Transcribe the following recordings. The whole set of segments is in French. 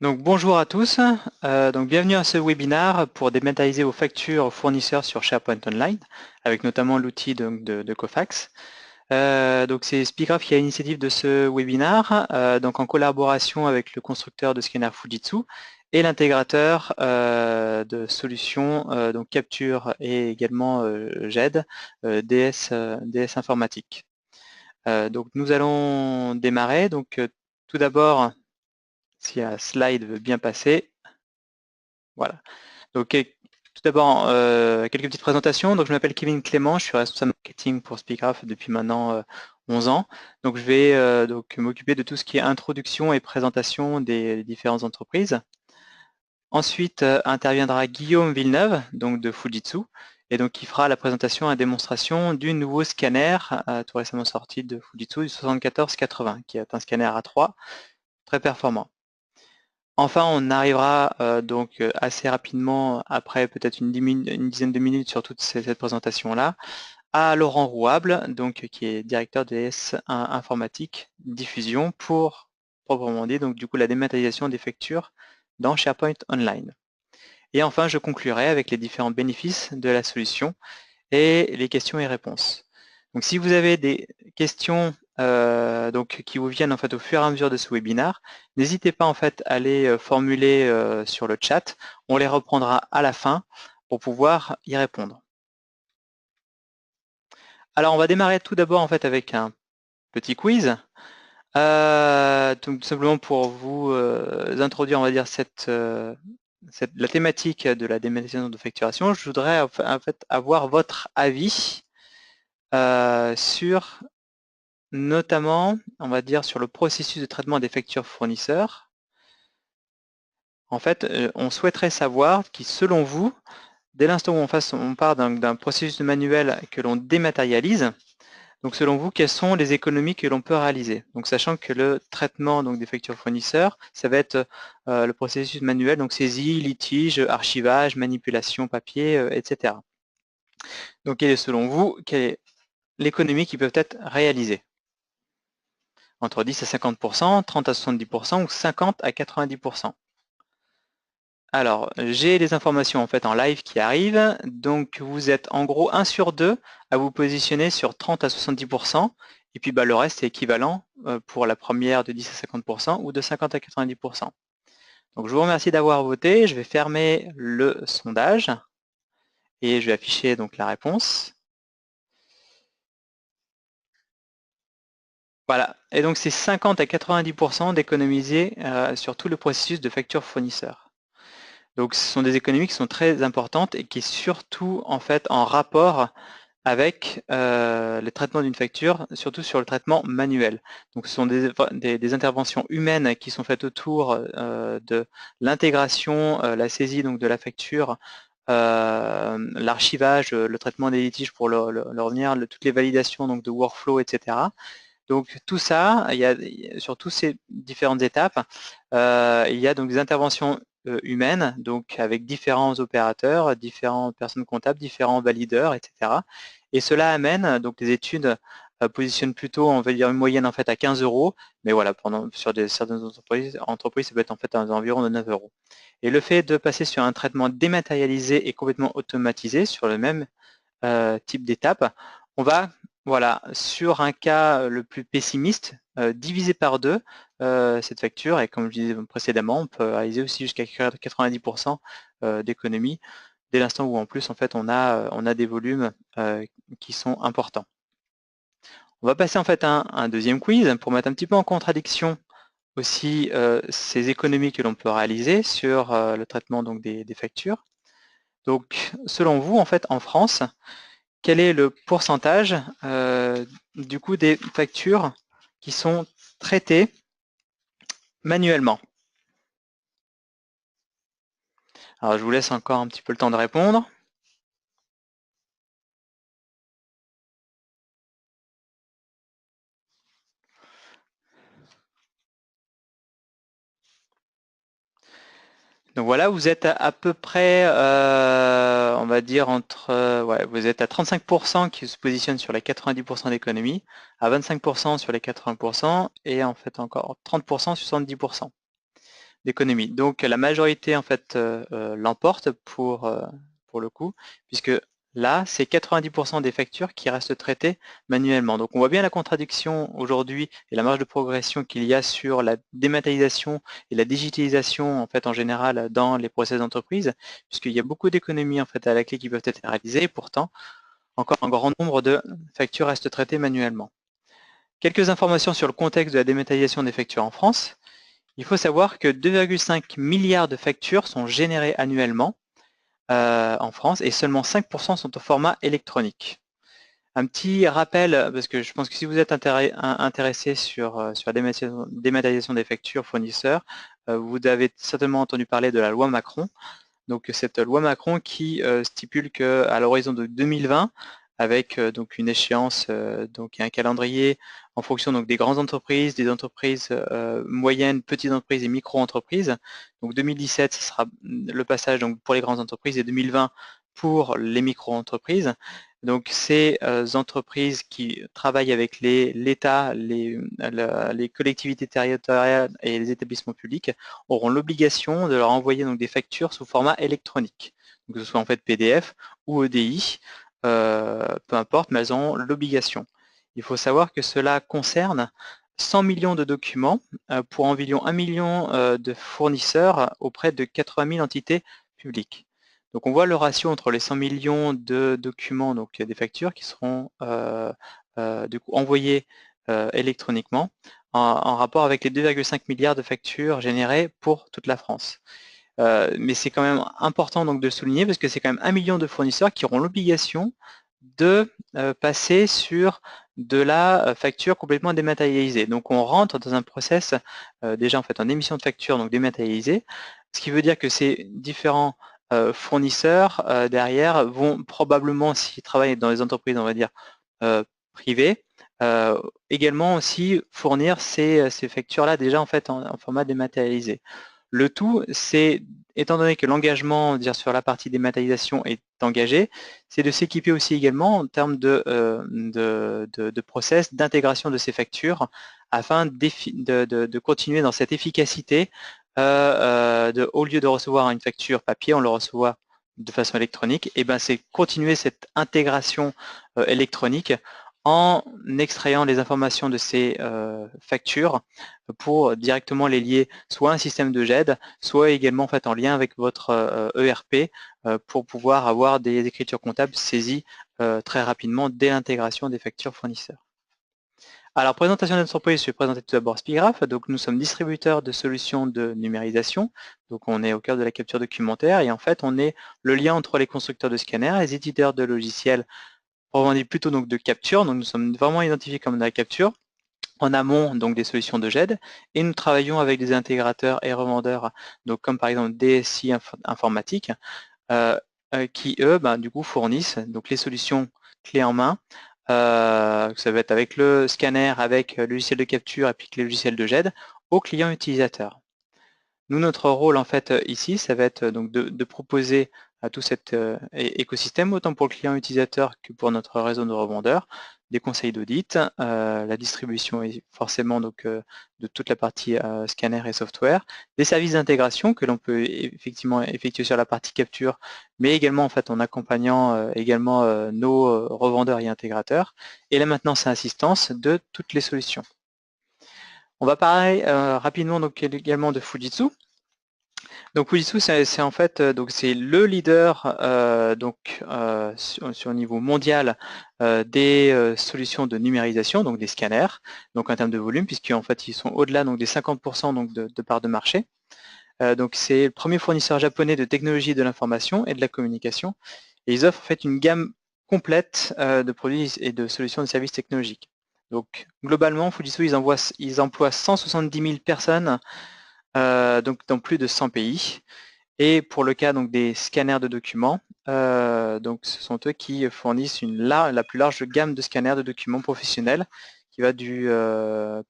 Donc bonjour à tous, donc bienvenue à ce webinaire pour dématérialiser vos factures aux fournisseurs sur SharePoint Online, avec notamment l'outil de Cofax. Donc c'est SpeakGraph qui a l'initiative de ce webinaire, donc en collaboration avec le constructeur de scanner Fujitsu et l'intégrateur de solutions donc Capture et également GED, DS Informatique. Donc nous allons démarrer. Donc tout d'abord, si un slide veut bien passer. Voilà. Donc, tout d'abord, quelques petites présentations. Donc, je m'appelle Kevin Clément, je suis responsable marketing pour SpeakGraph depuis maintenant 11 ans. Donc, je vais donc m'occuper de tout ce qui est introduction et présentation des différentes entreprises. Ensuite, interviendra Guillaume Villeneuve, donc de Fujitsu, et donc qui fera la présentation et démonstration du nouveau scanner tout récemment sorti de Fujitsu, du 7480, qui est un scanner A3 très performant. Enfin, on arrivera donc assez rapidement, après peut-être une dizaine de minutes sur toute cette présentation-là, à Laurent Rouable, donc qui est directeur DS informatique diffusion pour proprement dit, donc du coup la dématérialisation des factures dans SharePoint Online. Et enfin, je conclurai avec les différents bénéfices de la solution et les questions et réponses. Donc si vous avez des questions donc, qui vous viennent en fait au fur et à mesure de ce webinaire, n'hésitez pas en fait à les formuler sur le chat. On les reprendra à la fin pour pouvoir y répondre. Alors on va démarrer tout d'abord en fait avec un petit quiz. Donc, tout simplement pour vous introduire, on va dire, la thématique de la dématérialisation de facturation, je voudrais en fait avoir votre avis sur notamment, on va dire, sur le processus de traitement des factures fournisseurs. En fait, on souhaiterait savoir qui, selon vous, dès l'instant où on part d'un processus manuel que l'on dématérialise, donc selon vous, quelles sont les économies que l'on peut réaliser? Donc sachant que le traitement donc, des factures fournisseurs, ça va être le processus manuel, donc saisie, litige, archivage, manipulation papier, etc. Donc selon vous, quelle est l'économie qui peut être réalisée? Entre 10 à 50%, 30 à 70% ou 50 à 90%. Alors, j'ai les informations en fait en live qui arrivent, donc vous êtes en gros 1 sur 2 à vous positionner sur 30 à 70%, et puis le reste est équivalent pour la première de 10 à 50% ou de 50 à 90%. Donc je vous remercie d'avoir voté, je vais fermer le sondage, et je vais afficher donc la réponse. Voilà, et donc c'est 50 à 90% d'économiser sur tout le processus de facture fournisseur. Donc ce sont des économies qui sont très importantes et qui est surtout en fait en rapport avec le traitement d'une facture, surtout sur le traitement manuel. Donc ce sont des interventions humaines qui sont faites autour de l'intégration, la saisie donc de la facture, l'archivage, le traitement des litiges pour le revenir, toutes les validations donc de workflow, etc. Donc tout ça, sur toutes ces différentes étapes, il y a donc des interventions humaines, donc avec différents opérateurs, différentes personnes comptables, différents valideurs, etc. Et cela amène, donc les études positionnent plutôt, on va dire une moyenne en fait à 15 €, mais voilà, sur certaines entreprises, ça peut être en fait environ de 9 €. Et le fait de passer sur un traitement dématérialisé et complètement automatisé sur le même type d'étape, on va, voilà, sur un cas le plus pessimiste, diviser par 2 cette facture, et comme je disais précédemment, on peut réaliser aussi jusqu'à 90% d'économie dès l'instant où en plus en fait on a des volumes qui sont importants. On va passer en fait à un deuxième quiz pour mettre un petit peu en contradiction aussi ces économies que l'on peut réaliser sur le traitement donc des factures. Donc selon vous, en fait, en France, quel est le pourcentage du coup des factures qui sont traitées manuellement? Alors je vous laisse encore un petit peu le temps de répondre. Donc voilà, vous êtes à peu près, on va dire ouais, vous êtes à 35% qui se positionnent sur les 90% d'économie, à 25% sur les 80%, et en fait encore 30% sur 70%. d'économie. Donc la majorité en fait l'emporte pour le coup, puisque là c'est 90% des factures qui restent traitées manuellement. Donc on voit bien la contradiction aujourd'hui et la marge de progression qu'il y a sur la dématérialisation et la digitalisation en fait en général dans les process d'entreprise, puisqu'il y a beaucoup d'économies en fait à la clé qui peuvent être réalisées, et pourtant encore un grand nombre de factures restent traitées manuellement. Quelques informations sur le contexte de la dématérialisation des factures en France. Il faut savoir que 2,5 milliards de factures sont générées annuellement en France et seulement 5% sont au format électronique. Un petit rappel, parce que je pense que si vous êtes intéressé sur la dématérialisation des factures fournisseurs, vous avez certainement entendu parler de la loi Macron. Donc cette loi Macron qui stipule qu'à l'horizon de 2020, avec donc une échéance, donc un calendrier en fonction donc des grandes entreprises, des entreprises moyennes, petites entreprises et micro-entreprises. Donc 2017, ce sera le passage donc pour les grandes entreprises et 2020 pour les micro-entreprises. Donc ces entreprises qui travaillent avec l'État, les collectivités territoriales et les établissements publics auront l'obligation de leur envoyer donc des factures sous format électronique, donc que ce soit en fait PDF ou EDI, peu importe, mais elles ont l'obligation. Il faut savoir que cela concerne 100 millions de documents pour environ 1 million de fournisseurs auprès de 80 000 entités publiques. Donc on voit le ratio entre les 100 millions de documents, donc des factures qui seront du coup envoyées électroniquement en rapport avec les 2,5 milliards de factures générées pour toute la France. Mais c'est quand même important donc de le souligner parce que c'est quand même 1 million de fournisseurs qui auront l'obligation de passer sur de la facture complètement dématérialisée. Donc on rentre dans un process déjà en fait en émission de facture donc dématérialisée, ce qui veut dire que ces différents fournisseurs derrière vont probablement, s'ils travaillent dans les entreprises on va dire privées, également aussi fournir ces factures-là déjà en fait en format dématérialisé. Le tout, c'est, étant donné que l'engagement sur la partie dématérialisation est engagé, c'est de s'équiper aussi également en termes de process d'intégration de ces factures afin de continuer dans cette efficacité. Au lieu de recevoir une facture papier, on le reçoit de façon électronique, et ben c'est continuer cette intégration électronique en extrayant les informations de ces factures pour directement les lier soit à un système de GED, soit également en fait en lien avec votre ERP pour pouvoir avoir des écritures comptables saisies très rapidement dès l'intégration des factures fournisseurs. Alors, présentation d'entreprise, je vais présenter tout d'abord Spigraph. Donc, nous sommes distributeurs de solutions de numérisation. Donc, on est au cœur de la capture documentaire et en fait, on est le lien entre les constructeurs de scanners, les éditeurs de logiciels, on dit plutôt donc de capture. Donc, nous sommes vraiment identifiés comme de la capture. En amont, donc des solutions de GED, et nous travaillons avec des intégrateurs et revendeurs, donc comme par exemple DSI Informatique, qui eux, du coup, fournissent donc les solutions clés en main. Ça va être avec le scanner, avec le logiciel de capture et puis les logiciels de GED aux clients utilisateurs. Nous, notre rôle en fait ici, ça va être donc de proposer à tout cet écosystème, autant pour le client utilisateur que pour notre réseau de revendeurs, des conseils d'audit, la distribution forcément donc de toute la partie scanner et software, des services d'intégration que l'on peut effectivement effectuer sur la partie capture, mais également en fait en accompagnant également nos revendeurs et intégrateurs, et la maintenance et assistance de toutes les solutions. On va parler rapidement donc également de Fujitsu. Donc Fujitsu, c'est en fait donc c'est le leader sur le niveau mondial des solutions de numérisation, donc des scanners, donc en termes de volume, puisqu'en fait ils sont au-delà donc des 50% donc de part de marché. Donc c'est le premier fournisseur japonais de technologie de l'information et de la communication, et ils offrent en fait une gamme complète de produits et de solutions de services technologiques. Donc globalement, Fujitsu ils emploient 170 000 personnes donc dans plus de 100 pays. Et pour le cas donc des scanners de documents, donc ce sont eux qui fournissent la plus large gamme de scanners de documents professionnels, qui va du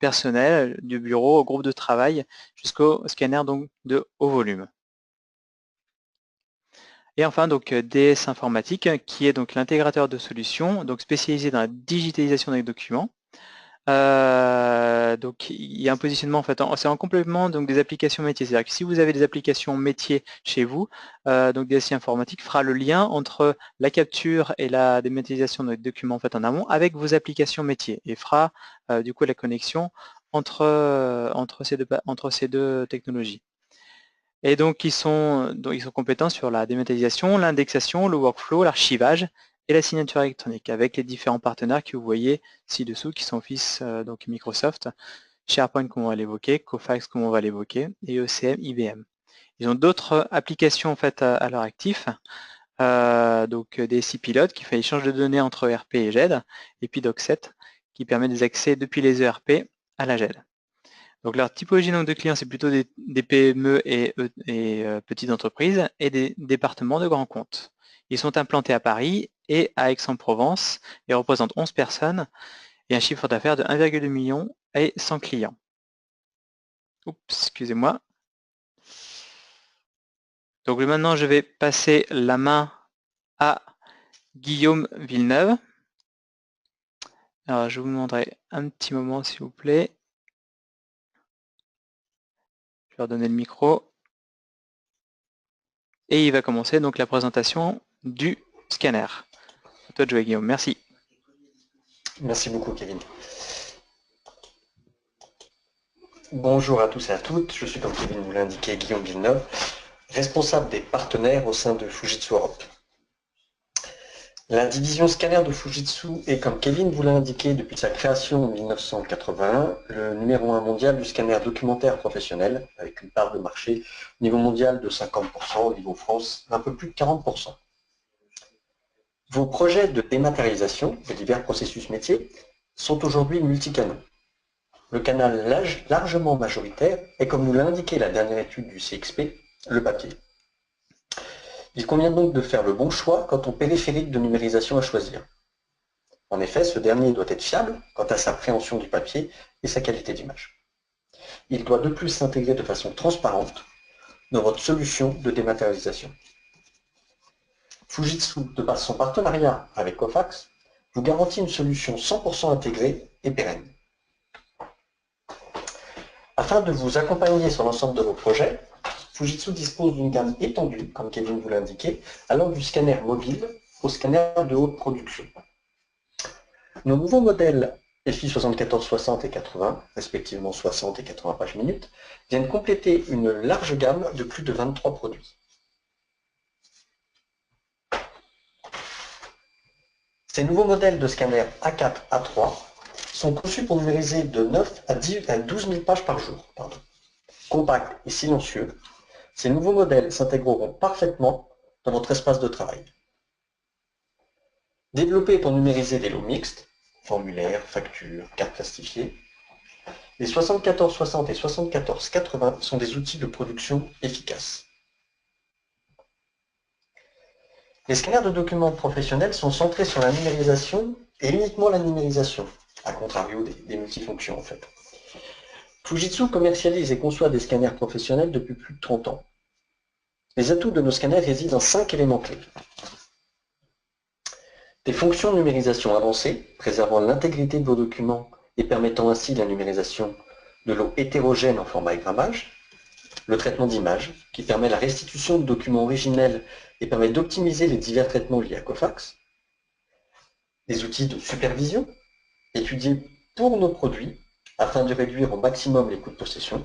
personnel, du bureau, au groupe de travail, jusqu'au scanner donc de haut volume. Et enfin donc DS Informatique, qui est donc l'intégrateur de solutions, donc spécialisé dans la digitalisation des documents. Donc il y a un positionnement en fait, c'est en complément donc des applications métiers. C'est-à-dire que si vous avez des applications métiers chez vous, donc DSI informatique fera le lien entre la capture et la dématérialisation de notre document en fait en amont avec vos applications métiers et fera du coup la connexion entre ces deux technologies. Et donc ils sont compétents sur la dématérialisation, l'indexation, le workflow, l'archivage et la signature électronique avec les différents partenaires que vous voyez ci-dessous qui sont Office, donc Microsoft, SharePoint comme on va l'évoquer, Cofax comme on va l'évoquer et ECM, IBM. Ils ont d'autres applications en fait à leur actif, donc DSI Pilote qui fait l'échange de données entre ERP et GED et puis Doc7 qui permet des accès depuis les ERP à la GED. Donc leur typologie de clients, c'est plutôt des PME et petites entreprises et des départements de grands comptes. Ils sont implantés à Paris et à Aix-en-Provence et représentent 11 personnes et un chiffre d'affaires de 1,2 million et 100 clients. Oups, excusez-moi. Donc maintenant, je vais passer la main à Guillaume Villeneuve. Alors, je vous demanderai un petit moment, s'il vous plaît. Je vais leur donner le micro. Et il va commencer donc la présentation du scanner. À toi de jouer, Guillaume. Merci. Merci beaucoup, Kevin. Bonjour à tous et à toutes. Je suis, comme Kevin vous l'a indiqué, Guillaume Villeneuve, responsable des partenaires au sein de Fujitsu Europe. La division scanner de Fujitsu est, comme Kevin vous l'a indiqué, depuis sa création en 1981, le numéro 1 mondial du scanner documentaire professionnel, avec une part de marché au niveau mondial de 50%, au niveau France, un peu plus de 40%. Vos projets de dématérialisation de divers processus métiers sont aujourd'hui multicanaux. Le canal largement majoritaire est, comme nous l'a indiqué la dernière étude du CXP, le papier. Il convient donc de faire le bon choix quant au périphérique de numérisation à choisir. En effet, ce dernier doit être fiable quant à sa préhension du papier et sa qualité d'image. Il doit de plus s'intégrer de façon transparente dans votre solution de dématérialisation. Fujitsu, de par son partenariat avec Cofax, vous garantit une solution 100% intégrée et pérenne. Afin de vous accompagner sur l'ensemble de vos projets, Fujitsu dispose d'une gamme étendue, comme Kevin vous l'a indiqué, allant du scanner mobile au scanner de haute production. Nos nouveaux modèles FI 7460 et 80, respectivement 60 et 80 pages minutes, viennent compléter une large gamme de plus de 23 produits. Ces nouveaux modèles de scanner A4, A3 sont conçus pour numériser de 9 à 12 000 pages par jour. Compacts et silencieux, ces nouveaux modèles s'intégreront parfaitement dans votre espace de travail. Développés pour numériser des lots mixtes, formulaires, factures, cartes plastifiées, les 7460 et 7480 sont des outils de production efficaces. Les scanners de documents professionnels sont centrés sur la numérisation et uniquement la numérisation, à contrario des multifonctions en fait. Fujitsu commercialise et conçoit des scanners professionnels depuis plus de 30 ans. Les atouts de nos scanners résident en 5 éléments clés. Des fonctions de numérisation avancées, préservant l'intégrité de vos documents et permettant ainsi la numérisation de lots hétérogènes en format et grammage. Le traitement d'image, qui permet la restitution de documents originels et permet d'optimiser les divers traitements liés à Cofax. Des outils de supervision, étudiés pour nos produits, afin de réduire au maximum les coûts de possession.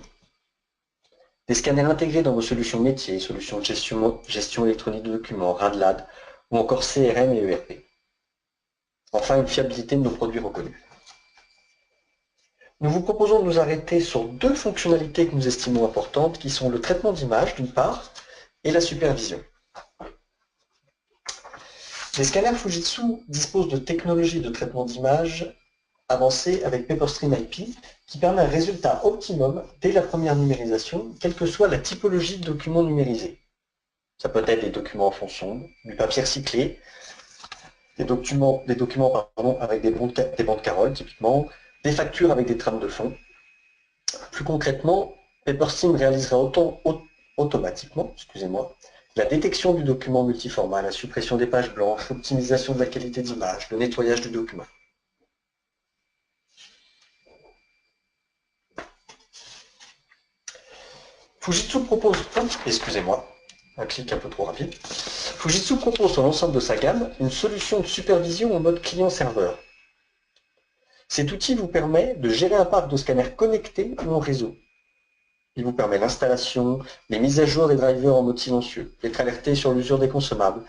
Des scanners intégrés dans vos solutions métiers, solutions de gestion électronique de documents, RADLAD, ou encore CRM et ERP. Enfin, une fiabilité de nos produits reconnus. Nous vous proposons de nous arrêter sur deux fonctionnalités que nous estimons importantes, qui sont le traitement d'image, d'une part, et la supervision. Les scanners Fujitsu disposent de technologies de traitement d'image avancées avec Paperstream IP, qui permet un résultat optimum dès la première numérisation, quelle que soit la typologie de documents numérisés. Ça peut être des documents en fond sombre, du papier recyclé, des documents avec des bandes Carole, typiquement, des factures avec des trames de fond. Plus concrètement, Paperstream réalisera automatiquement la détection du document multiformat, la suppression des pages blanches, l'optimisation de la qualité d'image, le nettoyage du document. Fujitsu propose, excusez-moi, un clic un peu trop rapide. Fujitsu propose sur l'ensemble de sa gamme une solution de supervision en mode client-serveur. Cet outil vous permet de gérer un parc de scanners connectés ou en réseau. Il vous permet l'installation, les mises à jour des drivers en mode silencieux, d'être alerté sur l'usure des consommables.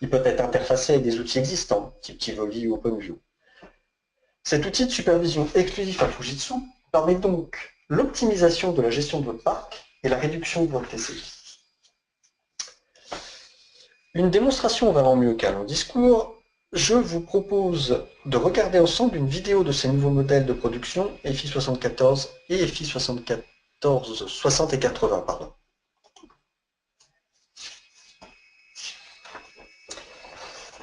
Il peut être interfacé avec des outils existants, type Tivoli ou OpenView. Cet outil de supervision exclusif à Fujitsu permet donc l'optimisation de la gestion de votre parc et la réduction de votre TCI. Une démonstration valant mieux qu'un long discours, je vous propose de regarder ensemble une vidéo de ces nouveaux modèles de production FI 74 et FI 74 60 et 80. Pardon.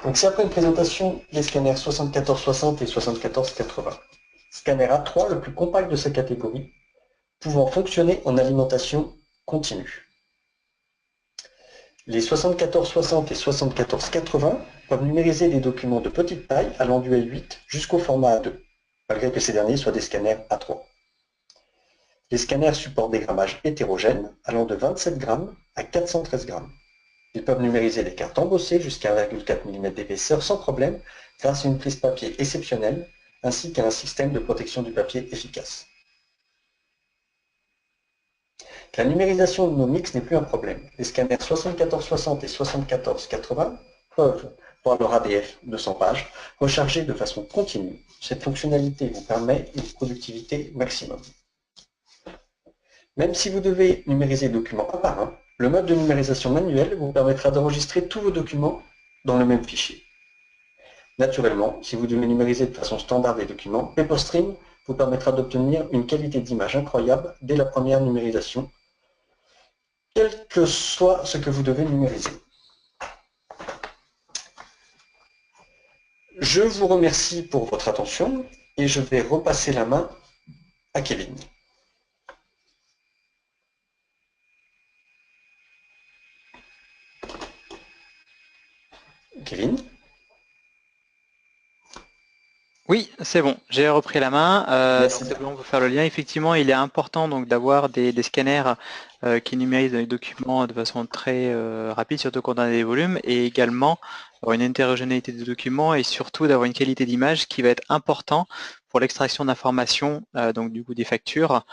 Donc c'est après une présentation des scanners 7460 et 7480. Scanner A3, le plus compact de sa catégorie, pouvant fonctionner en alimentation continue. Les 7460 et 7480 peuvent numériser des documents de petite taille allant du A8 jusqu'au format A2, malgré que ces derniers soient des scanners A3. Les scanners supportent des grammages hétérogènes allant de 27 grammes à 413 grammes. Ils peuvent numériser des cartes embossées jusqu'à 1,4 mm d'épaisseur sans problème grâce à une prise papier exceptionnelle ainsi qu'à un système de protection du papier efficace. La numérisation de nos mix n'est plus un problème. Les scanners 7460 et 7480 peuvent, pour leur ADF de 100 pages, recharger de façon continue. Cette fonctionnalité vous permet une productivité maximum. Même si vous devez numériser le document un par un, le mode de numérisation manuel vous permettra d'enregistrer tous vos documents dans le même fichier. Naturellement, si vous devez numériser de façon standard les documents, PaperStream vous permettra d'obtenir une qualité d'image incroyable dès la première numérisation, quel que soit ce que vous devez numériser. Je vous remercie pour votre attention et je vais repasser la main à Kevin. Kevin? Oui, c'est bon, j'ai repris la main. Merci. C'est bon pour faire le lien. Effectivement, il est important donc d'avoir des scanners qui numérisent les documents de façon très rapide, surtout quand on a des volumes, et également avoir une hétérogénéité des documents et surtout d'avoir une qualité d'image qui va être important pour l'extraction d'informations, donc du coup des factures,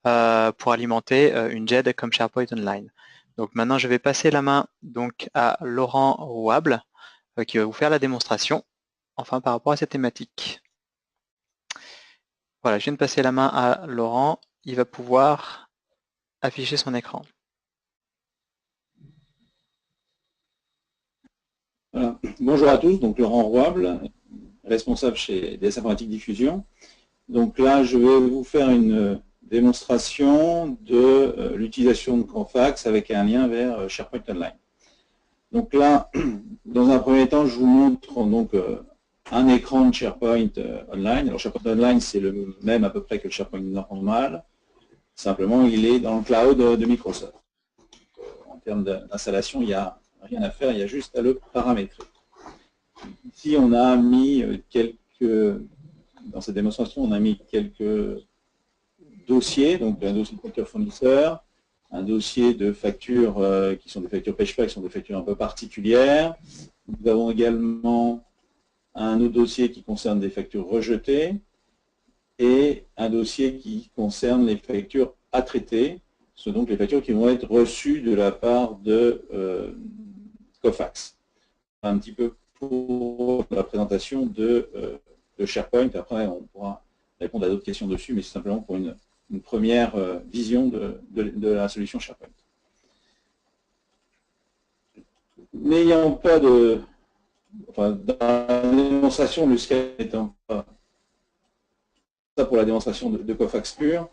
pour alimenter une JED comme SharePoint Online. Donc maintenant, je vais passer la main donc à Laurent Rouable qui va vous faire la démonstration, enfin par rapport à cette thématique. Voilà, je viens de passer la main à Laurent. Il va pouvoir afficher son écran. Voilà. Bonjour à tous, donc Laurent Rouable, responsable chez DS Informatique Diffusion. Donc là, je vais vous faire une démonstration de l'utilisation de Cofax avec un lien vers SharePoint Online. Donc là, dans un premier temps, je vous montre donc un écran de SharePoint Online. Alors SharePoint Online, c'est le même à peu près que le SharePoint normal. Simplement, il est dans le cloud de Microsoft. En termes d'installation, il n'y a rien à faire, il y a juste à le paramétrer. Ici, on a mis dans cette démonstration, on a mis quelques dossiers, donc un dossier de facture fournisseur, un dossier de factures qui sont des factures pêche-pas, qui sont des factures un peu particulières. Nous avons également un autre dossier qui concerne des factures rejetées et un dossier qui concerne les factures à traiter, ce sont donc les factures qui vont être reçues de la part de Cofax. Un petit peu pour la présentation de SharePoint. Après, on pourra répondre à d'autres questions dessus, mais c'est simplement pour une première vision de la solution SharePoint. N'ayant pas de... Enfin, dans la démonstration, le scan étant pas... Ça pour la démonstration de Cofax pur.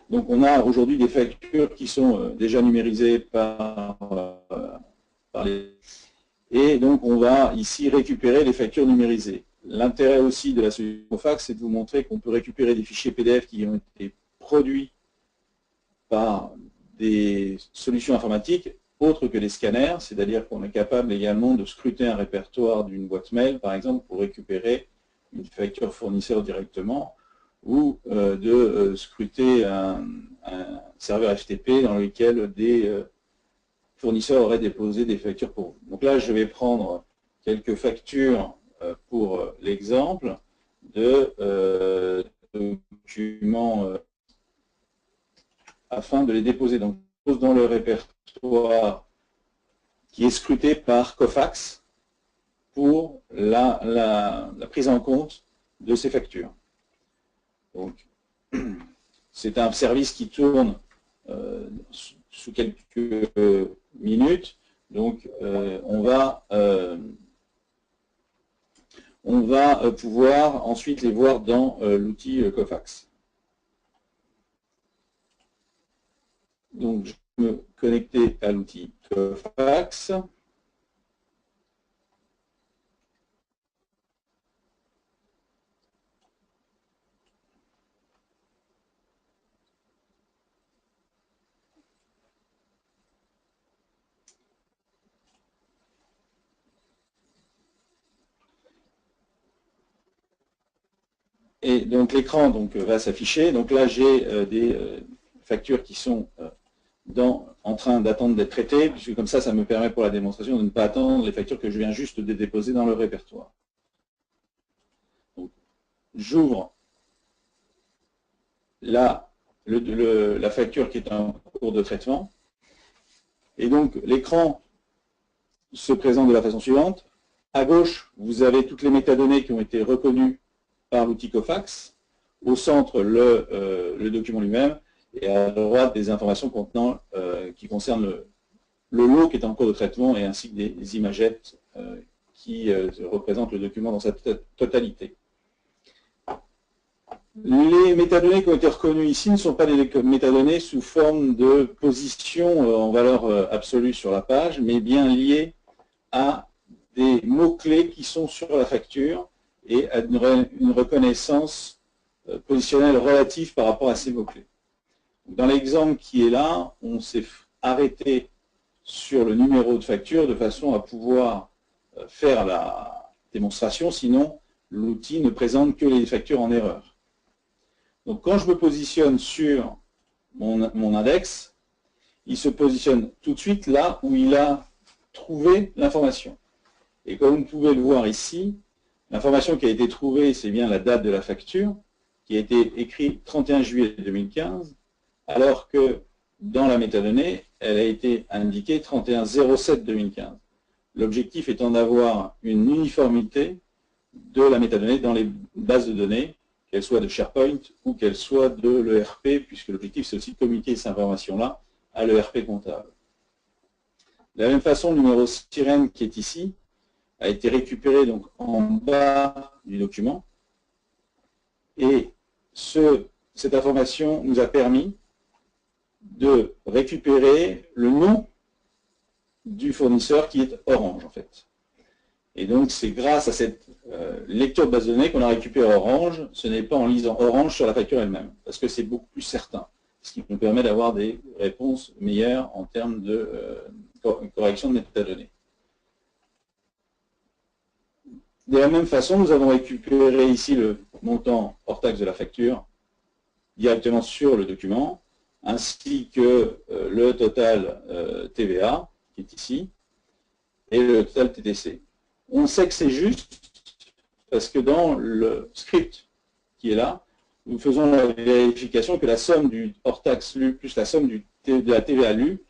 Donc on a aujourd'hui des factures qui sont déjà numérisées par les... Et donc on va ici récupérer les factures numérisées. L'intérêt aussi de la solution Cofax, c'est de vous montrer qu'on peut récupérer des fichiers PDF qui ont été produits par des solutions informatiques autres que les scanners, c'est-à-dire qu'on est capable également de scruter un répertoire d'une boîte mail, par exemple, pour récupérer une facture fournisseur directement, ou de scruter un serveur FTP dans lequel des fournisseurs auraient déposé des factures pour vous. Donc là, je vais prendre quelques factures pour l'exemple de documents afin de les déposer donc, dans le répertoire qui est scruté par Cofax pour la prise en compte de ces factures. Donc, c'est un service qui tourne sous quelques minutes. Donc, on va pouvoir ensuite les voir dans l'outil Cofax. Donc, je vais me connecter à l'outil Cofax. Et donc l'écran va s'afficher. Donc là, j'ai des factures qui sont en train d'attendre d'être traitées, puisque comme ça me permet pour la démonstration de ne pas attendre les factures que je viens juste de déposer dans le répertoire. J'ouvre la facture qui est en cours de traitement. Et donc l'écran se présente de la façon suivante. À gauche, vous avez toutes les métadonnées qui ont été reconnues par l'outil Cofax, au centre le document lui-même, et à droite des informations contenant, qui concernent le lot qui est en cours de traitement, et ainsi que des imagettes qui représentent le document dans sa totalité. Les métadonnées qui ont été reconnues ici ne sont pas des métadonnées sous forme de position en valeur absolue sur la page, mais bien liées à des mots-clés qui sont sur la facture, et à une reconnaissance positionnelle relative par rapport à ces mots-clés. Dans l'exemple qui est là, on s'est arrêté sur le numéro de facture de façon à pouvoir faire la démonstration, sinon l'outil ne présente que les factures en erreur. Donc quand je me positionne sur mon index, il se positionne tout de suite là où il a trouvé l'information. Et comme vous pouvez le voir ici, l'information qui a été trouvée, c'est bien la date de la facture, qui a été écrite 31 juillet 2015, alors que dans la métadonnée, elle a été indiquée 31/07/2015. L'objectif étant d'avoir une uniformité de la métadonnée dans les bases de données, qu'elles soient de SharePoint ou qu'elles soient de l'ERP, puisque l'objectif c'est aussi de communiquer ces informations-là à l'ERP comptable. De la même façon, le numéro sirène qui est ici, a été récupéré donc en bas du document, et cette information nous a permis de récupérer le nom du fournisseur qui est Orange en fait. Et donc c'est grâce à cette lecture de base de données qu'on a récupéré Orange, ce n'est pas en lisant Orange sur la facture elle-même, parce que c'est beaucoup plus certain, ce qui nous permet d'avoir des réponses meilleures en termes de correction de métadonnées. De la même façon, nous avons récupéré ici le montant hors taxe de la facture directement sur le document, ainsi que le total TVA, qui est ici, et le total TTC. On sait que c'est juste parce que dans le script qui est là, nous faisons la vérification que la somme du hors taxe lu plus la somme de la TVA lue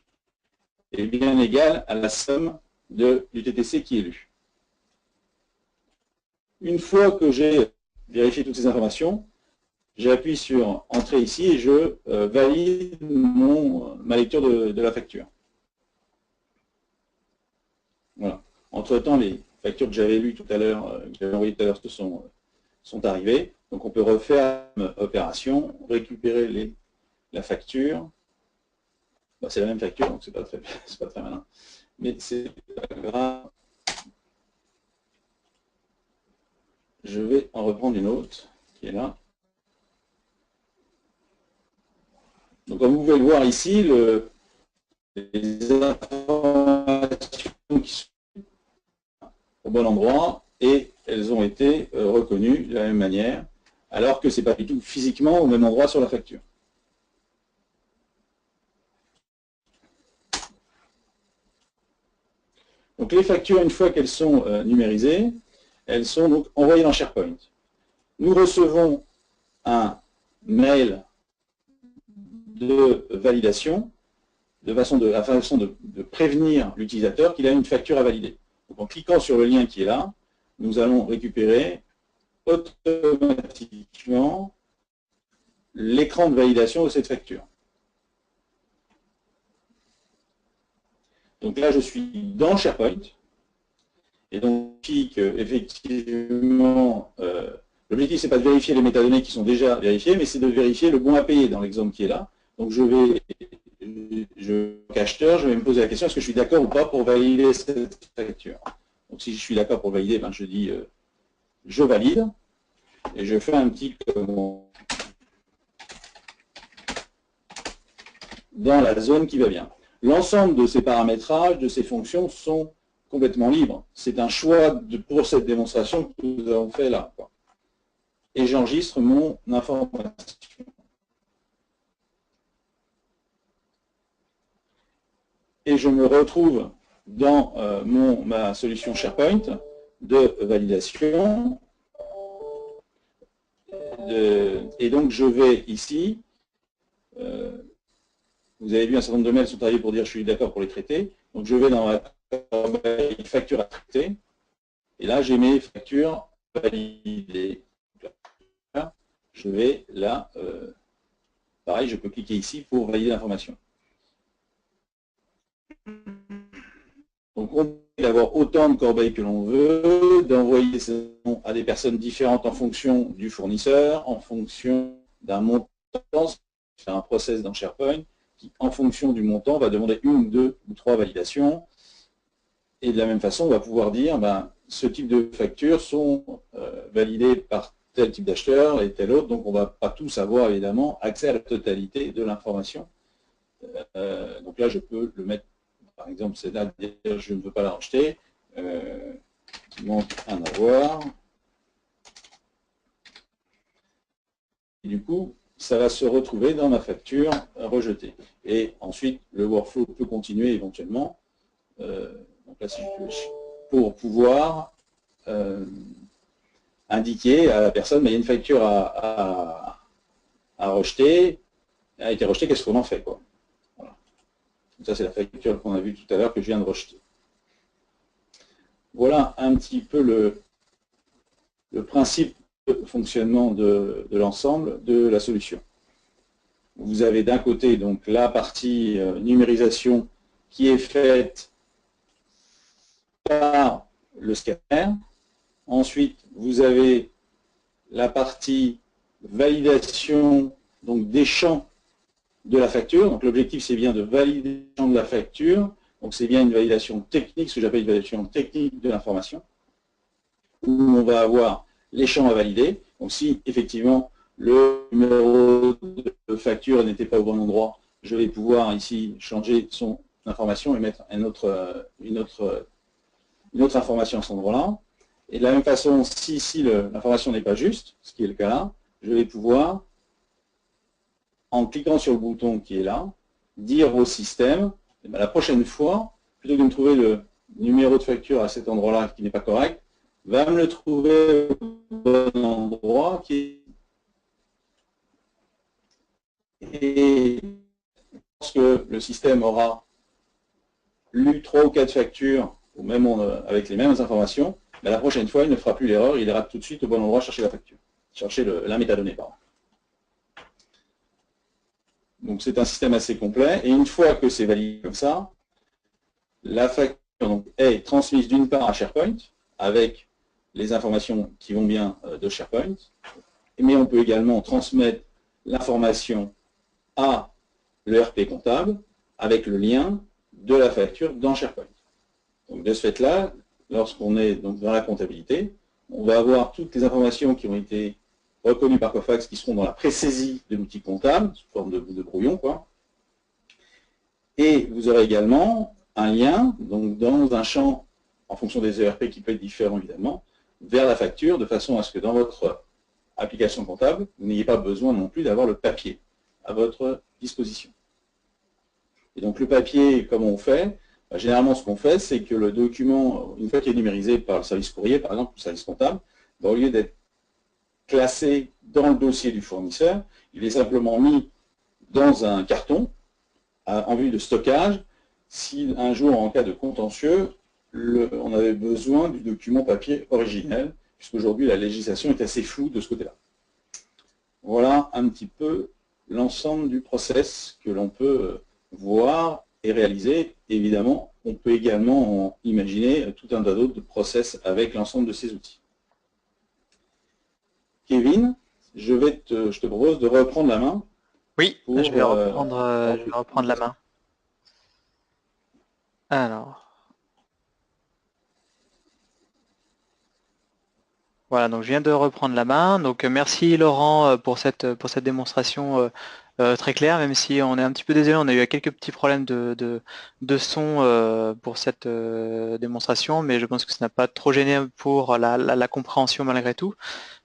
est bien égale à la somme du TTC qui est lu. Une fois que j'ai vérifié toutes ces informations, j'appuie sur Entrée ici et je valide ma lecture de la facture. Voilà. Entre-temps, les factures que j'avais lues tout à l'heure, que j'avais envoyées tout à l'heure, sont arrivées. Donc on peut refaire l'opération, récupérer la facture. Bah, c'est la même facture, donc c'est pas très malin. Mais c'est pas grave. Je vais en reprendre une autre qui est là. Donc comme vous pouvez le voir ici, les informations qui sont au bon endroit et elles ont été reconnues de la même manière alors que ce n'est pas du tout physiquement au même endroit sur la facture. Donc les factures, une fois qu'elles sont numérisées, elles sont donc envoyées dans SharePoint. Nous recevons un mail de validation afin de prévenir l'utilisateur qu'il a une facture à valider. Donc, en cliquant sur le lien qui est là, nous allons récupérer automatiquement l'écran de validation de cette facture. Donc là, je suis dans SharePoint. Et donc, effectivement, l'objectif, ce n'est pas de vérifier les métadonnées qui sont déjà vérifiées, mais c'est de vérifier le bon à payer dans l'exemple qui est là. Donc, acheteur, je vais me poser la question, est-ce que je suis d'accord ou pas pour valider cette facture? Donc, si je suis d'accord pour valider, ben, je dis je valide, et je fais un petit commande dans la zone qui va bien. L'ensemble de ces paramétrages, de ces fonctions sont complètement libres. C'est un choix pour cette démonstration que nous avons fait là. Et j'enregistre mon information. Et je me retrouve dans ma solution SharePoint de validation. Et donc je vais ici, vous avez vu un certain nombre de mails sont arrivés pour dire je suis d'accord pour les traiter. Donc je vais dans ma facture à traiter. Et là j'ai mes factures validées. Je vais là, pareil, je peux cliquer ici pour valider l'information. Donc on peut avoir autant de corbeilles que l'on veut, d'envoyer ces noms à des personnes différentes en fonction du fournisseur, en fonction d'un montant. C'est un process dans SharePoint qui, en fonction du montant, va demander 1, 2 ou 3 validations. Et de la même façon, on va pouvoir dire, ben, ce type de factures sont validées par tel type d'acheteur et tel autre, donc on ne va pas tous avoir évidemment accès à la totalité de l'information. Donc là, je peux le mettre, par exemple, c'est là, je ne veux pas la racheter, il manque un avoir. Et du coup, ça va se retrouver dans ma facture rejetée. Et ensuite, le workflow peut continuer éventuellement. Donc là, si pour pouvoir indiquer à la personne, mais il y a une facture à rejeter, elle a été rejetée, qu'est-ce qu'on en fait, quoi. Voilà. Ça, c'est la facture qu'on a vue tout à l'heure que je viens de rejeter. Voilà un petit peu le principe de fonctionnement de l'ensemble de la solution. Vous avez d'un côté donc la partie numérisation qui est faite par le scanner. Ensuite, vous avez la partie validation donc des champs de la facture. Donc l'objectif, c'est bien de valider les champs de la facture. Donc c'est bien une validation technique, ce que j'appelle une validation technique de l'information, où on va avoir les champs à valider. Donc si effectivement le numéro de facture n'était pas au bon endroit, je vais pouvoir ici changer son information et mettre une autre information à cet endroit-là. Et de la même façon, si l'information n'est pas juste, ce qui est le cas là, je vais pouvoir, en cliquant sur le bouton qui est là, dire au système, eh bien, la prochaine fois, plutôt que de me trouver le numéro de facture à cet endroit-là qui n'est pas correct, va me le trouver au bon endroit qui est... Et lorsque le système aura lu 3 ou 4 factures ou même avec les mêmes informations, ben la prochaine fois, il ne fera plus l'erreur, il ira tout de suite au bon endroit chercher la facture, chercher la métadonnée, pardon. Donc c'est un système assez complet, et une fois que c'est validé comme ça, la facture donc, est transmise d'une part à SharePoint, avec les informations qui vont bien de SharePoint, mais on peut également transmettre l'information à l'ERP comptable, avec le lien de la facture dans SharePoint. Donc de ce fait-là, lorsqu'on est donc dans la comptabilité, on va avoir toutes les informations qui ont été reconnues par Cofax qui seront dans la pré-saisie de l'outil comptable, sous forme de brouillon, quoi. Et vous aurez également un lien, donc dans un champ, en fonction des ERP qui peut être différent évidemment, vers la facture, de façon à ce que dans votre application comptable, vous n'ayez pas besoin non plus d'avoir le papier à votre disposition. Et donc le papier, comment on fait? Généralement, ce qu'on fait, c'est que le document, une fois qu'il est numérisé par le service courrier, par exemple, le service comptable, au lieu d'être classé dans le dossier du fournisseur, il est simplement mis dans un carton en vue de stockage. Si un jour, en cas de contentieux, on avait besoin du document papier originel, puisqu'aujourd'hui, la législation est assez floue de ce côté-là. Voilà un petit peu l'ensemble du process que l'on peut voir et réaliser. Évidemment, on peut également imaginer tout un tas d'autres process avec l'ensemble de ces outils. Kevin, je te propose de reprendre la main. Oui, je vais reprendre la main. Alors. Voilà, donc je viens de reprendre la main. Donc merci Laurent pour cette démonstration très claire, même si on est un petit peu désolé, on a eu quelques petits problèmes de son pour cette démonstration, mais je pense que ça n'a pas trop gêné pour la compréhension malgré tout.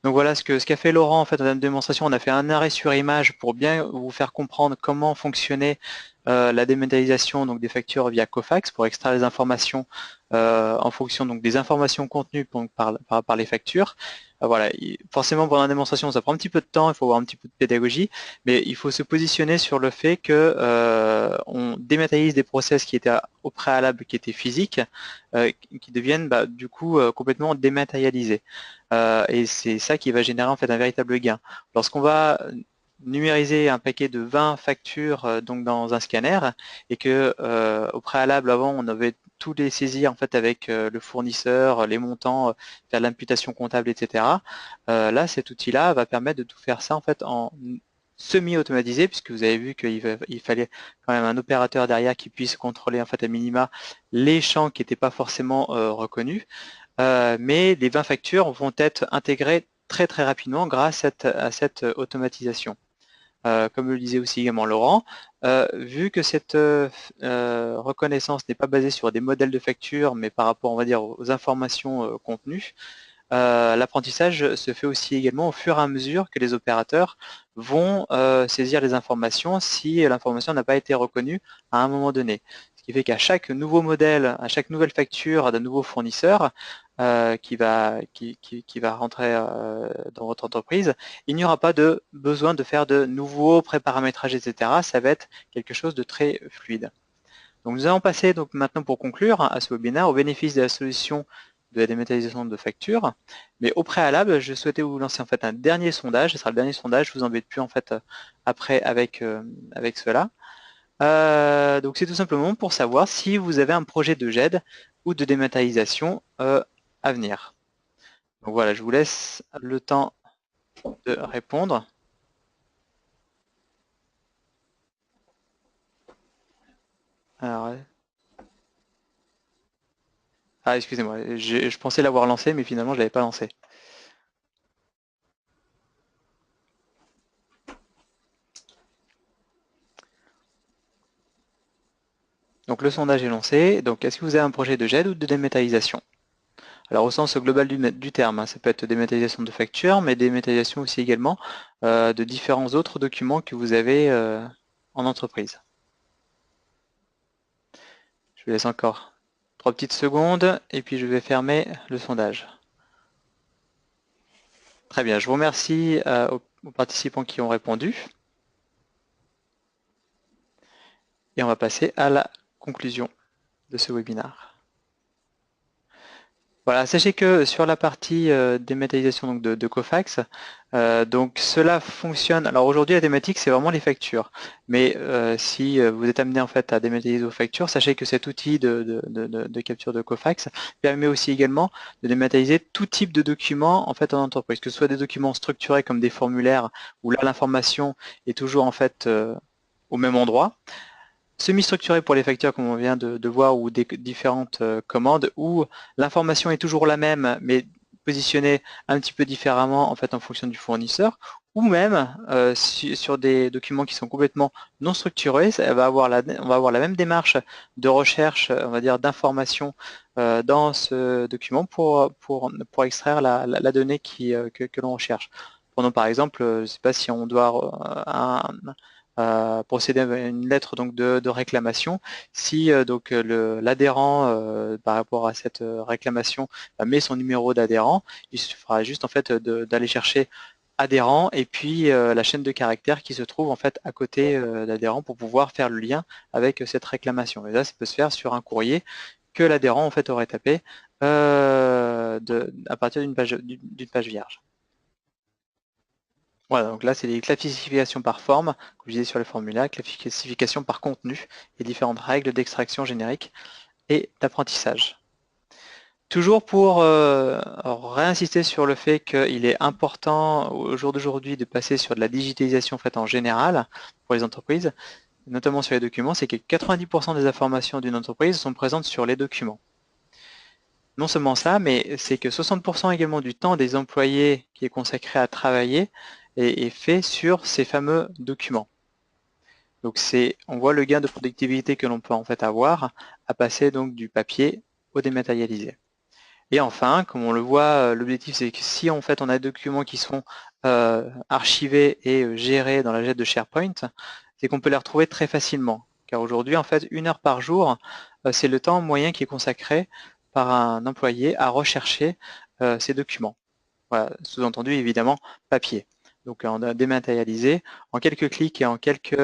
Donc voilà ce qu'a fait Laurent en fait dans la démonstration. On a fait un arrêt sur image pour bien vous faire comprendre comment fonctionnait la dématérialisation donc des factures via Cofax pour extraire les informations en fonction donc des informations contenues par les factures. Voilà, forcément pendant la démonstration ça prend un petit peu de temps, il faut avoir un petit peu de pédagogie, mais il faut se positionner sur le fait que on dématérialise des process qui étaient au préalable, qui étaient physiques, qui deviennent du coup complètement dématérialisés. Et c'est ça qui va générer en fait un véritable gain. Lorsqu'on va numériser un paquet de 20 factures donc dans un scanner et que au préalable avant on avait tous les saisir en fait avec le fournisseur, les montants, faire l'imputation comptable, etc. Là cet outil-là va permettre de tout faire ça en fait en semi-automatisé, puisque vous avez vu qu'il fallait quand même un opérateur derrière qui puisse contrôler en fait à minima les champs qui n'étaient pas forcément reconnus. Mais les 20 factures vont être intégrées très très rapidement grâce à cette automatisation. Comme le disait aussi également Laurent, vu que cette reconnaissance n'est pas basée sur des modèles de factures, mais par rapport, on va dire, aux informations contenues, l'apprentissage se fait aussi également au fur et à mesure que les opérateurs vont saisir les informations si l'information n'a pas été reconnue à un moment donné. Ce qui fait qu'à chaque nouveau modèle, à chaque nouvelle facture d'un nouveau fournisseur qui va rentrer dans votre entreprise, il n'y aura pas de besoin de faire de nouveaux préparamétrages, etc. Ça va être quelque chose de très fluide. Donc nous allons passer donc maintenant pour conclure à ce webinaire au bénéfice de la solution de la dématérialisation de factures. Mais au préalable, je souhaitais vous lancer en fait un dernier sondage. Ce sera le dernier sondage, je ne vous embête plus en fait après avec cela. Donc c'est tout simplement pour savoir si vous avez un projet de GED ou de dématérialisation à venir. Donc voilà, je vous laisse le temps de répondre. Alors, excusez-moi, je pensais l'avoir lancé, mais finalement je ne l'avais pas lancé. Donc le sondage est lancé. Donc est-ce que vous avez un projet de GED ou de dématérialisation? Alors au sens global du terme, hein, ça peut être dématérialisation de factures, mais dématérialisation aussi également de différents autres documents que vous avez en entreprise. Je vous laisse encore 3 petites secondes et puis je vais fermer le sondage. Très bien, je vous remercie aux participants qui ont répondu. Et on va passer à la conclusion de ce webinaire. Voilà, sachez que sur la partie dématérialisation donc de Cofax, donc cela fonctionne. Alors aujourd'hui la thématique c'est vraiment les factures, mais si vous êtes amené en fait à dématérialiser vos factures, sachez que cet outil de capture de Cofax permet aussi également de dématérialiser tout type de documents en fait en entreprise, que ce soit des documents structurés comme des formulaires où là l'information est toujours en fait au même endroit. Semi-structuré pour les factures comme on vient de voir ou des différentes commandes où l'information est toujours la même mais positionnée un petit peu différemment en fait en fonction du fournisseur, ou même sur des documents qui sont complètement non structurés, on va avoir la même démarche de recherche, on va dire d'information dans ce document pour extraire la donnée que l'on recherche. Prenons par exemple, je ne sais pas si on doit procéder à une lettre donc de réclamation. Si donc l'adhérent par rapport à cette réclamation met son numéro d'adhérent, il suffira juste en fait d'aller chercher adhérent et puis la chaîne de caractères qui se trouve en fait à côté d'adhérent pour pouvoir faire le lien avec cette réclamation. Et là, ça peut se faire sur un courrier que l'adhérent en fait aurait tapé à partir d'une page vierge. Voilà, donc là c'est les classifications par forme, comme je disais sur les formulaires, classification par contenu et différentes règles d'extraction générique et d'apprentissage. Toujours pour réinsister sur le fait qu'il est important au jour d'aujourd'hui de passer sur de la digitalisation en fait en général pour les entreprises, notamment sur les documents, c'est que 90% des informations d'une entreprise sont présentes sur les documents. Non seulement ça, mais c'est que 60% également du temps des employés qui est consacré à travailler est fait sur ces fameux documents. Donc on voit le gain de productivité que l'on peut en fait avoir à passer donc du papier au dématérialisé. Et enfin, comme on le voit, l'objectif c'est que si en fait on a des documents qui sont archivés et gérés dans la jet de SharePoint, c'est qu'on peut les retrouver très facilement. Car aujourd'hui, en fait, 1 heure par jour, c'est le temps moyen qui est consacré par un employé à rechercher ces documents. Voilà, sous-entendu évidemment papier. Donc on a dématérialisé en quelques clics et en quelques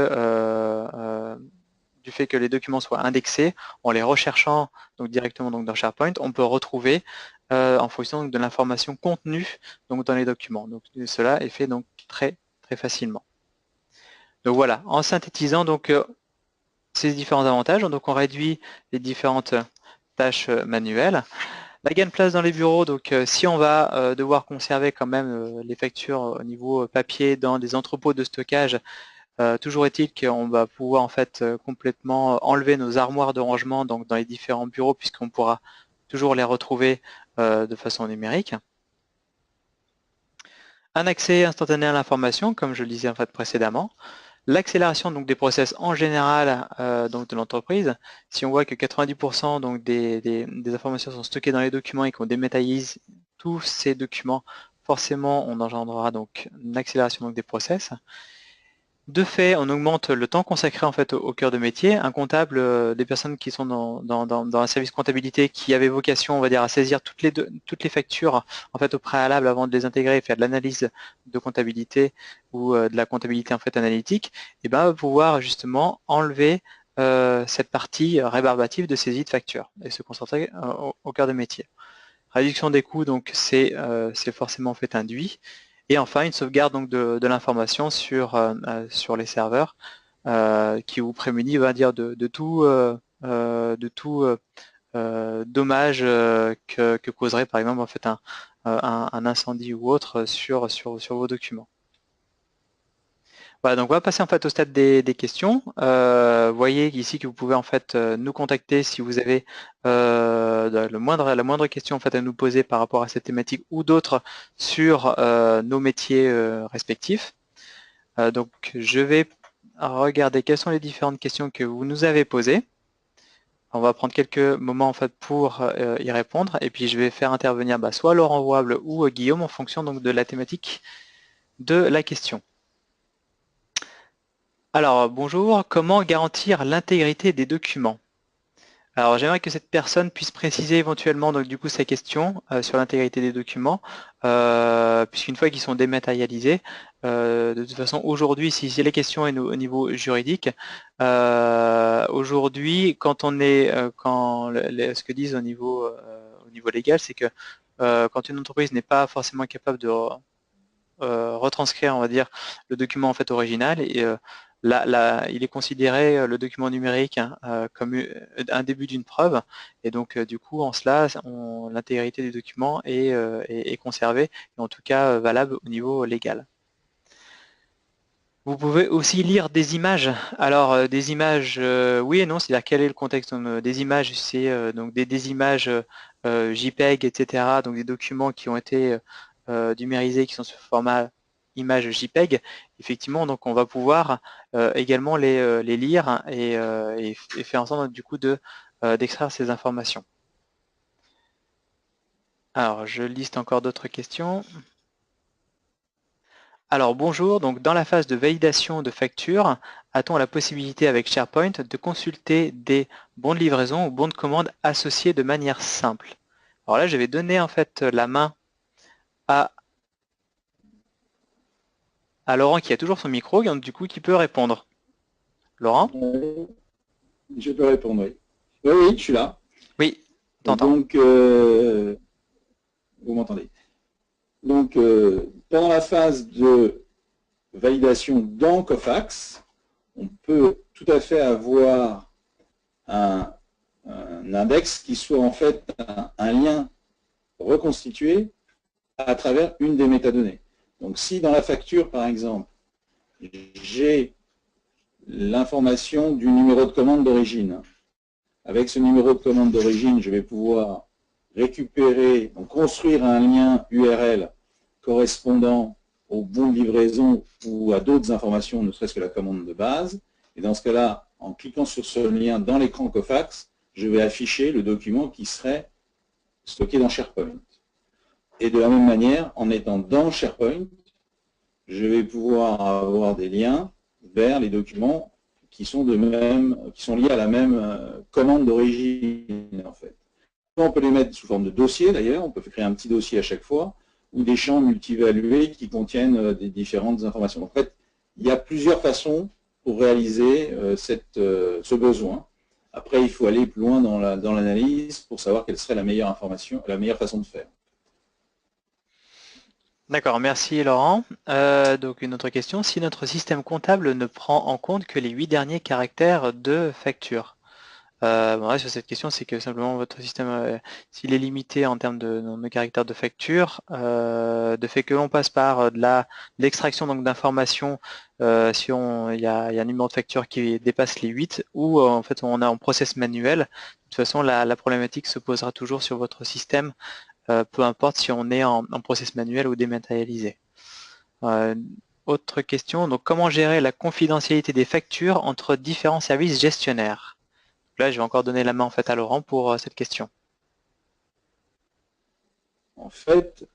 du fait que les documents soient indexés, en les recherchant donc directement donc dans SharePoint, on peut retrouver en fonction de l'information contenue donc dans les documents. Donc cela est fait donc très facilement. Donc voilà, en synthétisant donc ces différents avantages, donc on réduit les différentes tâches manuelles. La gain de place dans les bureaux, donc si on va devoir conserver quand même les factures au niveau papier dans des entrepôts de stockage, toujours est-il qu'on va pouvoir en fait complètement enlever nos armoires de rangement donc dans les différents bureaux puisqu'on pourra toujours les retrouver de façon numérique. Un accès instantané à l'information, comme je le disais en fait précédemment. L'accélération donc des process en général donc de l'entreprise. Si on voit que 90% donc des informations sont stockées dans les documents et qu'on dématérialise tous ces documents, forcément on engendrera donc une accélération donc des process. De fait, on augmente le temps consacré en fait au cœur de métier. Un comptable, des personnes qui sont dans un service comptabilité qui avait vocation, on va dire, à saisir toutes les factures en fait au préalable avant de les intégrer et faire de l'analyse de comptabilité ou de la comptabilité en fait analytique, et ben va pouvoir justement enlever cette partie rébarbative de saisie de factures et se concentrer au cœur de métier. Réduction des coûts, donc c'est forcément en fait induit. Et enfin, une sauvegarde donc de l'information sur les serveurs qui vous prémunit, on va dire, de tout dommage que causerait par exemple en fait un incendie ou autre sur vos documents. Voilà, donc on va passer en fait au stade des questions. Voyez ici que vous pouvez en fait nous contacter si vous avez la moindre question en fait à nous poser par rapport à cette thématique ou d'autres sur nos métiers respectifs. Donc je vais regarder quelles sont les différentes questions que vous nous avez posées. On va prendre quelques moments en fait pour y répondre et puis je vais faire intervenir soit Laurent Wable ou Guillaume en fonction donc de la thématique de la question. Alors, bonjour, comment garantir l'intégrité des documents? Alors, j'aimerais que cette personne puisse préciser éventuellement donc du coup sa question sur l'intégrité des documents, puisqu'une fois qu'ils sont dématérialisés, de toute façon aujourd'hui, si les questions est au niveau juridique, aujourd'hui, quand on est, ce que disent au niveau légal, c'est que quand une entreprise n'est pas forcément capable de retranscrire, on va dire, le document en fait original et il est considéré le document numérique comme un début d'une preuve et donc du coup en cela l'intégrité du document est conservée et en tout cas valable au niveau légal. Vous pouvez aussi lire des images. Alors des images, oui et non, c'est-à-dire quel est le contexte des images, c'est donc des images JPEG, etc. Donc des documents qui ont été numérisés, qui sont sous format image JPEG. Effectivement, donc on va pouvoir également les lire et faire en sorte du coup d'extraire ces informations. Alors je liste encore d'autres questions. Alors bonjour, donc dans la phase de validation de facture, a-t-on la possibilité avec SharePoint de consulter des bons de livraison ou bons de commande associés de manière simple? Alors là, je vais donner en fait la main à, Laurent qui a toujours son micro, donc du coup qui peut répondre. Laurent? Je peux répondre, oui. Oui, oui, je suis là. Oui, t'entends. Donc, vous m'entendez. Donc, pendant la phase de validation dans Cofax, on peut tout à fait avoir un index qui soit en fait un lien reconstitué à travers une des métadonnées. Donc, si dans la facture, par exemple, j'ai l'information du numéro de commande d'origine, avec ce numéro de commande d'origine, je vais pouvoir récupérer, donc construire un lien URL correspondant au bon de livraison ou à d'autres informations, ne serait-ce que la commande de base. Et dans ce cas-là, en cliquant sur ce lien dans l'écran Cofax, je vais afficher le document qui serait stocké dans SharePoint. Et de la même manière, en étant dans SharePoint, je vais pouvoir avoir des liens vers les documents qui sont liés à la même commande d'origine en fait. On peut les mettre sous forme de dossier d'ailleurs, on peut créer un petit dossier à chaque fois, ou des champs multivalués qui contiennent des différentes informations. En fait, il y a plusieurs façons pour réaliser ce besoin. Après, il faut aller plus loin dans l'analyse pour savoir quelle serait la meilleure information, la meilleure façon de faire. D'accord, merci Laurent. Donc une autre question, si notre système comptable ne prend en compte que les 8 derniers caractères de facture? Bon, sur cette question, c'est que simplement votre système, s'il est limité en termes de caractères de facture, de fait que l'on passe par de l'extraction donc d'informations, si il y a un numéro de facture qui dépasse les 8, ou en fait on a en process manuel, de toute façon la problématique se posera toujours sur votre système, peu importe si on est en process manuel ou dématérialisé. Autre question, donc comment gérer la confidentialité des factures entre différents services gestionnaires? Là, je vais encore donner la main en fait à Laurent pour cette question. En fait,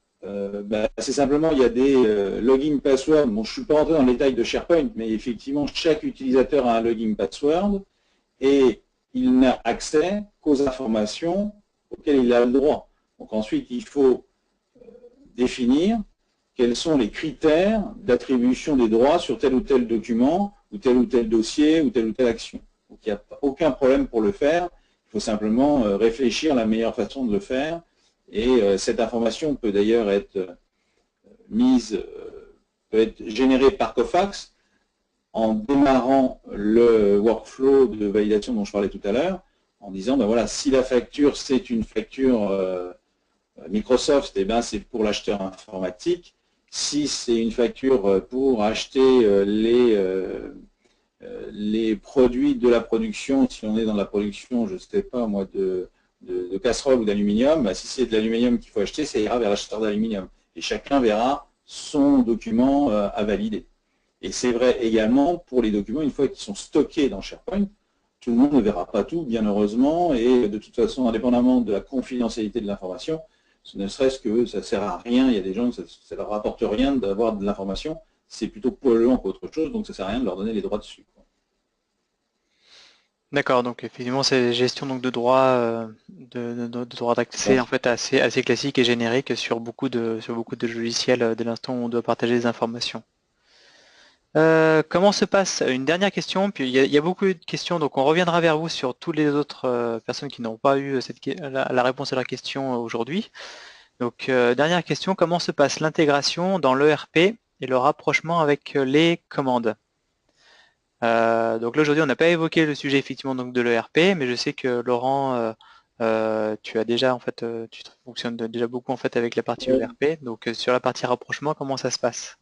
c'est simplement, il y a des login passwords. Bon, je ne suis pas rentré dans le détail de SharePoint, mais effectivement, chaque utilisateur a un login password et il n'a accès qu'aux informations auxquelles il a le droit. Donc ensuite, il faut définir quels sont les critères d'attribution des droits sur tel ou tel document, ou tel dossier, ou telle action. Donc il n'y a aucun problème pour le faire. Il faut simplement réfléchir à la meilleure façon de le faire. Et cette information peut d'ailleurs être peut être générée par Cofax en démarrant le workflow de validation dont je parlais tout à l'heure, en disant, ben voilà, si la facture, c'est une facture Microsoft, eh ben, c'est pour l'acheteur informatique. Si c'est une facture pour acheter les produits de la production, si on est dans la production, je ne sais pas moi, de casseroles ou d'aluminium, bah, si c'est de l'aluminium qu'il faut acheter, ça ira vers l'acheteur d'aluminium. Et chacun verra son document à valider. Et c'est vrai également pour les documents, une fois qu'ils sont stockés dans SharePoint, tout le monde ne verra pas tout, bien heureusement, et de toute façon, indépendamment de la confidentialité de l'information, ne serait-ce que ça ne sert à rien, il y a des gens que ça ne leur rapporte rien d'avoir de l'information, c'est plutôt polluant qu'autre chose, donc ça ne sert à rien de leur donner les droits dessus. D'accord, donc effectivement c'est gestion donc de droits droits d'accès en fait assez classique et générique sur beaucoup de logiciels dès l'instant où on doit partager des informations. Comment se passe, une dernière question, puis il y a beaucoup de questions, donc on reviendra vers vous sur toutes les autres personnes qui n'ont pas eu la réponse à leur question aujourd'hui. Donc dernière question, comment se passe l'intégration dans l'ERP et le rapprochement avec les commandes? Donc là aujourd'hui on n'a pas évoqué le sujet effectivement donc de l'ERP, mais je sais que Laurent, tu as déjà en fait, tu fonctionnes déjà beaucoup en fait avec la partie ERP. Donc sur la partie rapprochement, comment ça se passe?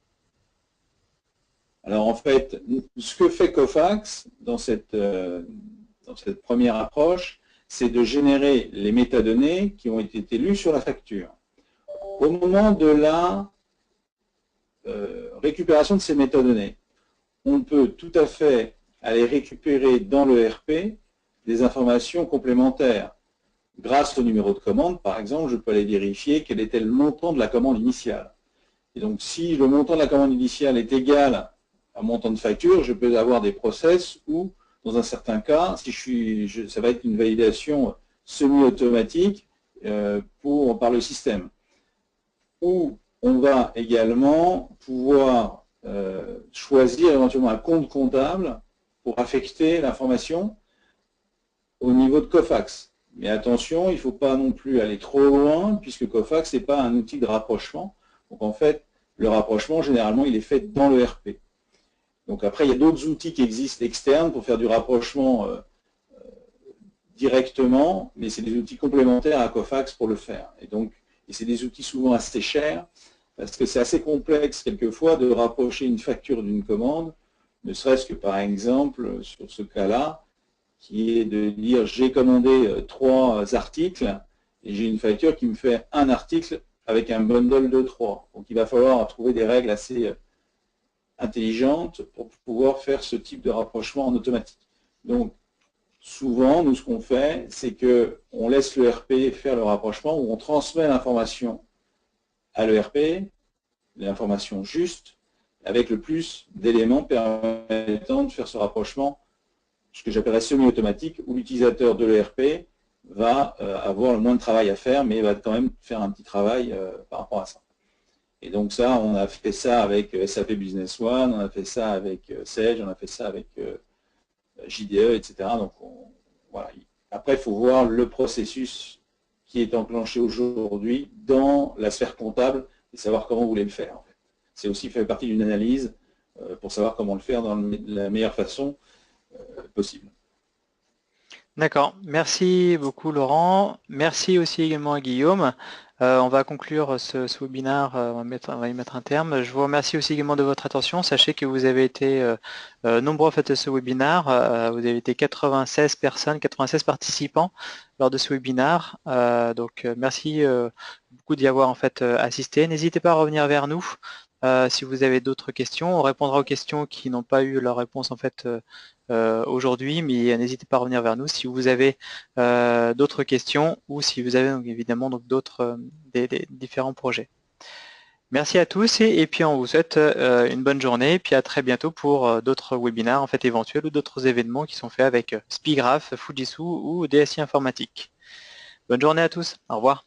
Alors en fait, ce que fait Cofax dans cette première approche, c'est de générer les métadonnées qui ont été lues sur la facture. Au moment de la récupération de ces métadonnées, on peut tout à fait aller récupérer dans l'ERP des informations complémentaires. Grâce au numéro de commande, par exemple, je peux aller vérifier quel était le montant de la commande initiale. Et donc, si le montant de la commande initiale est égal à un montant de facture, je peux avoir des process où, dans un certain cas, si ça va être une validation semi-automatique par le système. Où on va également pouvoir choisir éventuellement un compte comptable pour affecter l'information au niveau de Cofax. Mais attention, il ne faut pas non plus aller trop loin, puisque Cofax n'est pas un outil de rapprochement. Donc en fait, le rapprochement, généralement, il est fait dans le RP. Donc après, il y a d'autres outils qui existent externes pour faire du rapprochement directement, mais c'est des outils complémentaires à Cofax pour le faire. Et c'est des outils souvent assez chers, parce que c'est assez complexe quelquefois de rapprocher une facture d'une commande, ne serait-ce que par exemple, sur ce cas-là, qui est de dire j'ai commandé 3 articles et j'ai une facture qui me fait un article avec un bundle de 3. Donc il va falloir trouver des règles assez intelligentes pour pouvoir faire ce type de rapprochement en automatique. Donc souvent, nous ce qu'on fait, c'est qu'on laisse le RP faire le rapprochement, où on transmet l'information à l'ERP, l'information juste, avec le plus d'éléments permettant de faire ce rapprochement, ce que j'appellerais semi-automatique, où l'utilisateur de l'ERP va avoir le moins de travail à faire, mais va quand même faire un petit travail par rapport à ça. Et donc ça, on a fait ça avec SAP Business One, on a fait ça avec Sage, on a fait ça avec JDE, etc. Donc voilà. Après, il faut voir le processus qui est enclenché aujourd'hui dans la sphère comptable et savoir comment vous voulez le faire. En fait. C'est aussi fait partie d'une analyse pour savoir comment le faire dans la meilleure façon possible. D'accord, merci beaucoup Laurent, merci aussi également à Guillaume. On va conclure ce webinaire, on va y mettre un terme. Je vous remercie aussi également de votre attention. Sachez que vous avez été nombreux à faire ce webinaire. Vous avez été 96 personnes, 96 participants lors de ce webinaire. Donc merci beaucoup d'y avoir en fait assisté. N'hésitez pas à revenir vers nous si vous avez d'autres questions. On répondra aux questions qui n'ont pas eu leur réponse en fait aujourd'hui, mais n'hésitez pas à revenir vers nous si vous avez d'autres questions ou si vous avez donc, évidemment d'autres des différents projets. Merci à tous et puis on vous souhaite une bonne journée et puis à très bientôt pour d'autres webinaires en fait éventuels ou d'autres événements qui sont faits avec Spigraph, Fujitsu ou DSI Informatique. Bonne journée à tous, au revoir.